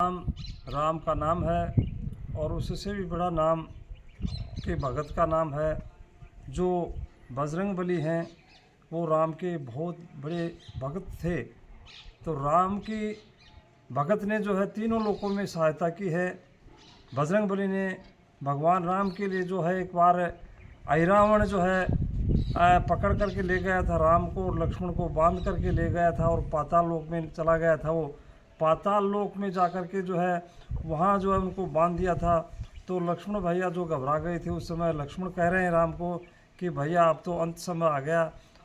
नाम राम का नाम है और उससे भी बड़ा नाम के भगत का नाम है। जो बजरंगबली हैं वो राम के बहुत बड़े भगत थे। तो राम की भगत ने जो है तीनों लोकों में सहायता की है। बजरंगबली ने भगवान राम के लिए जो है एक बार अहिरावण जो है पकड़ करके ले गया था राम को और लक्ष्मण को बांध करके ले गया था और पाताल लोक में चला गया था। वो पाताल लोक में जा कर के जो है वहाँ जो है उनको बांध दिया था। तो लक्ष्मण भैया जो घबरा गए थे उस समय लक्ष्मण कह रहे हैं राम को कि भैया अब तो अंत समय आ गया,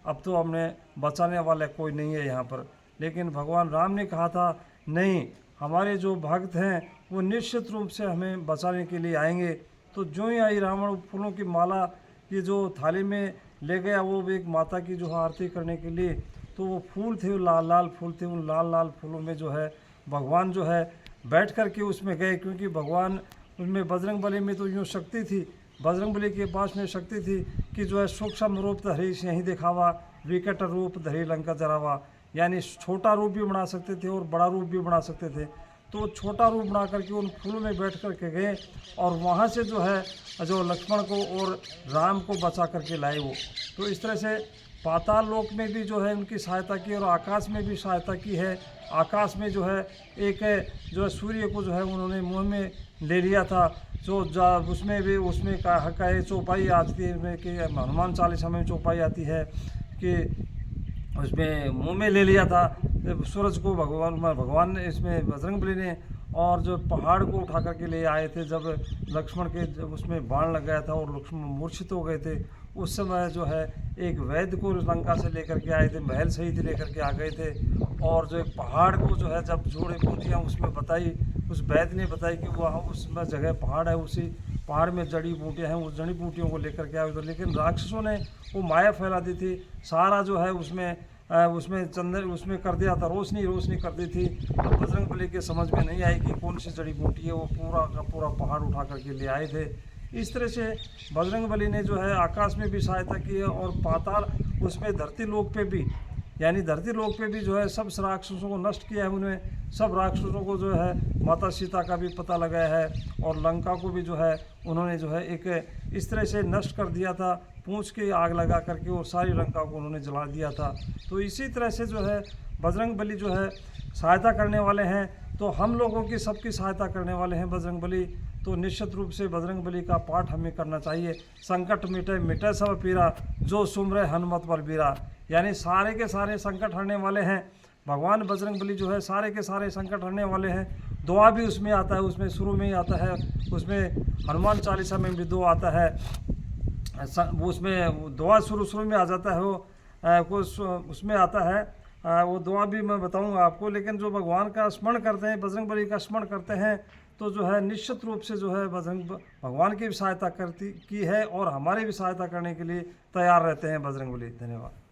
अब तो हमने बचाने वाला कोई नहीं है यहाँ पर। लेकिन भगवान राम ने कहा था नहीं, हमारे जो भक्त हैं वो निश्चित रूप से हमें बचाने के लिए आएंगे। तो जो ही आई रावण फूलों की माला की जो थाली में ले गया वो एक माता की जो आरती करने के लिए, तो वो फूल थे, वो लाल लाल फूल थे। उन लाल लाल फूलों में जो है भगवान जो है बैठ कर के उसमें गए, क्योंकि भगवान उसमें बजरंगबली में तो यूँ शक्ति थी, बजरंगबली के पास में शक्ति थी कि जो है सूक्ष्म रूप धरी यहीं दिखावा, विकट रूप धरी लंका जरावा। यानी छोटा रूप भी बना सकते थे और बड़ा रूप भी बना सकते थे। तो छोटा रूप बना करके उन फूलों में बैठ कर के गए और वहाँ से जो है जो लक्ष्मण को और राम को बचा करके लाए वो। तो इस तरह से पाताल लोक में भी जो है उनकी सहायता की और आकाश में भी सहायता की है। आकाश में जो है एक जो है सूर्य को जो है उन्होंने मुँह में ले लिया था। जो उसमें भी उसमें कहे चौपाई आती है कि हनुमान चालीसा में चौपाई आती है कि उसमें मुंह में ले लिया था सूरज को भगवान ने इसमें बजरंगबली ने। और जो पहाड़ को उठा करके ले आए थे जब लक्ष्मण के जब उसमें बाण लग गया था और लक्ष्मण मूर्छित हो गए थे, उस समय जो है एक वैद्य को लंका से लेकर के आए थे, महल सहित लेकर के आ गए थे। और जो एक पहाड़ को जो है जब जोड़े बूटियाँ उसमें बताई, उस वैद्य ने बताई कि वहाँ उस जगह पहाड़ है, उसी पहाड़ में जड़ी बूटियाँ हैं, उस जड़ी बूटियों को लेकर के आए थे। लेकिन राक्षसों ने वो माया फैला दी थी, सारा जो है उसमें चंदन उसमें कर दिया था, रोशनी कर दी थी। तो बजरंगबली के समझ में नहीं आई कि कौन सी जड़ी बूटी है, वो पूरा का पूरा पहाड़ उठा करके ले आए थे। इस तरह से बजरंगबली ने जो है आकाश में भी सहायता की है और पाताल उसमें धरती लोक पे भी, यानी धरती लोक पे भी जो है सब राक्षसों को नष्ट किया है उन्होंने। सब राक्षसों को जो है माता सीता का भी पता लगाया है और लंका को भी जो है उन्होंने जो है एक इस तरह से नष्ट कर दिया था, पूंछ के आग लगा करके और सारी लंका को उन्होंने जला दिया था। तो इसी तरह से जो है बजरंगबली जो है सहायता करने वाले हैं। तो हम लोगों की सबकी सहायता करने वाले हैं बजरंगबली। तो निश्चित रूप से बजरंगबली का पाठ हमें करना चाहिए। संकट मिटे मिटे सब पीरा, जो सुमरे हनुमत बलबीरा। यानी सारे के सारे संकट हरने वाले हैं भगवान बजरंगबली जो है, सारे के सारे संकट हरने वाले हैं। दुआ भी उसमें आता है, उसमें शुरू में ही आता है, उसमें हनुमान चालीसा में भी दुआ आता है, उसमें दुआ शुरू में आ जाता है। वो कुछ उसमें आता है, वो दुआ भी मैं बताऊंगा आपको। लेकिन जो भगवान का स्मरण करते हैं, बजरंगबली का स्मरण करते हैं, तो जो है निश्चित रूप से जो है भगवान की भी सहायता की है और हमारी भी सहायता करने के लिए तैयार रहते हैं बजरंगबली। धन्यवाद।